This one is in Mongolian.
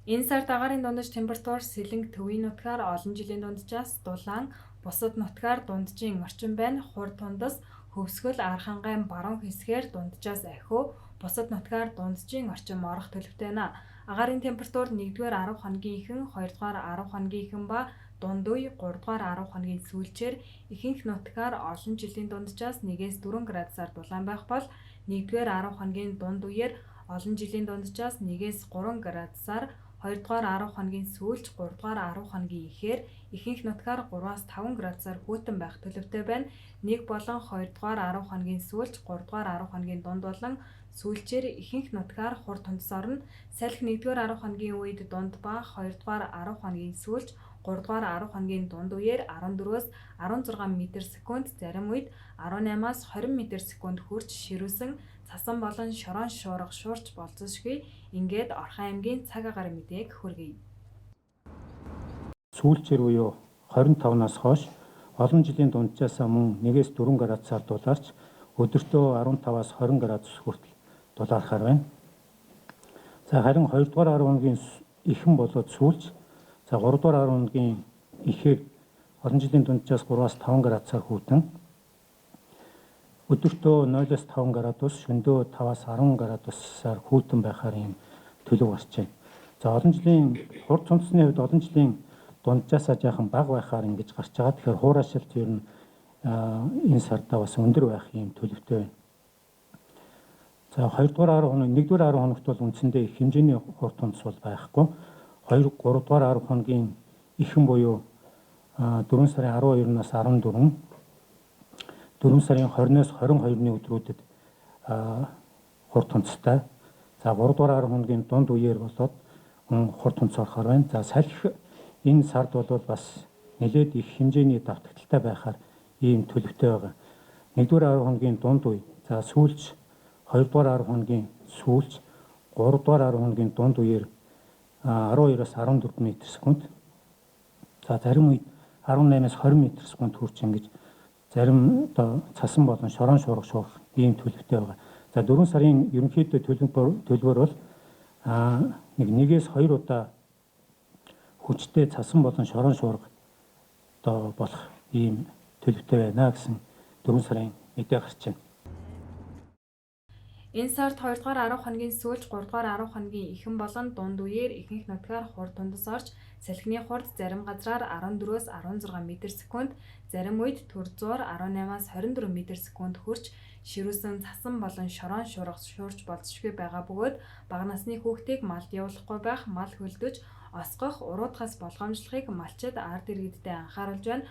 Энэ сард агаарын дундаж температур сэлэнг төвийн нутгаар олон жилийн дунджаас дулаан, бусад нутгаар дунджийн орчим байна. Хурд тундас, хөвсгөл, архангайн баруун хэсгээр дунджаас ахиу, бусад нутгаар дунджийн орчим орох төлөвтэй байна. Агаарын температур 1-р 10 хоногийн ихэн, 2-р 10 хоногийн ихэн ба дунд үе 3-р 10 хоногийн сүүлчээр ихэнх нутгаар олон жилийн дунджаас 1-4 градусаар дулаан байх бол 1-р 10 хоногийн дунд үеэр олон жилийн дунджаас 1-3 градусаар 2-р 10 хоногийн сүүлч 3-р 10 хоногийн ихээр ихэнх нутгаар 3-аас 5 градусаар хүйтэн байх төлөвтэй байна. 1 болон 2-р 10 хоногийн сүүлч 3-р 10 хоногийн дунд болон сүүлчээр ихэнх нутгаар хурд тундас орно. Салхи 1-р 10 хоногийн үед дунд ба 2-р 10 хоногийн сүүлч 3-р 10 хоногийн дунд үеэр 14-өөс 16 м/сек, зарим үед 18-аас 20 м/сек хүрч ширүүсэн цасан болон шорон шуурга шуурч болзошгүй. Ингээд Орхон аймгийн цаг агаарын мэдээг хүргэе. Сүүлчээр буюу 25-наас хойш олон жилийн дунджаас мөн 1-4 градусаар дулаарч өдөртөө 15-аас 20 градус хүртэл дулаархаар байна. За харин 2-р 10 хоногийн ихэн болоод сүүлч, за 3-р 10 хоногийн ихээр олон жилийн дунджаас 3-аас 5 градусаар хүйтэн өдөртөө 0-аас 5 градус, шөнөдөө 5-аас 10 градусаар хүйтэн байхаар юм төлөв гарч байна. За олон жилийн хурд цунцны хувьд олон жилийн дунджаасаа жаахан бага байхаар ингэж гарч байгаа. Тэгэхээр хуурайшилт ер нь энэ сарда бас өндөр байх юм төлөвтэй байна. За 2-р 10 хоног, 1-р 10 хоногт бол үндсэндээ их хэмжээний хурд тундас бол байхгүй. 3-р 10 хоногийн ихэн буюу 4 сарын 12-наас 14, 4 сарын 20-оос 22-ны өдрүүдэд хурд тундастай. За 3-р 10 хоногийн дунд үеэр болоод хурд тундас орохоор байна. За салхи энэ сард бол бас нэлээд их хэмжээний давтагдaltaй байхаар ийм төлөвтэй байгаа. 1-р 10 хоногийн дунд үе, за сүүлч 2-р 10 хоногийн сүүлч, 3-р 10 хоногийн дунд үеэр 12-оос 14 м/сек. За зарим үед 18-аас 20 м/сек хүрч ингэж зарим одоо цасан болон шорон шуурга шуурах ийм төлөвтэй байгаа. За 4 сарын ерөнхийдөө төлбөр бол 1-ээс 2 удаа хүчтэй цасан болон шорон шуурга одоо болох ийм төлөвтэй байна гэсэн 4 сарын мэдээ гарч байна. Энэ сард 2-р 10 хоногийн сүүлч 3-р 10 хоногийн ихэн болон дунд үеэр ихэнх нутгаар хурд тундас орж салхины хурд зарим газраар 14-өөс 16 м/сек, зарим үед төр зуур 18-аас 24 м/сек хүрч ширүүсэн цасан болон шорон шуурга шуурч болзошгүй байгаа бөгөөд бага насны хүүхдийг малд явуулахгүй байх, мал хөлдөж, осгох, уруудахаас болгоомжлохыг малчид ард иргэддээ анхааруулж байна.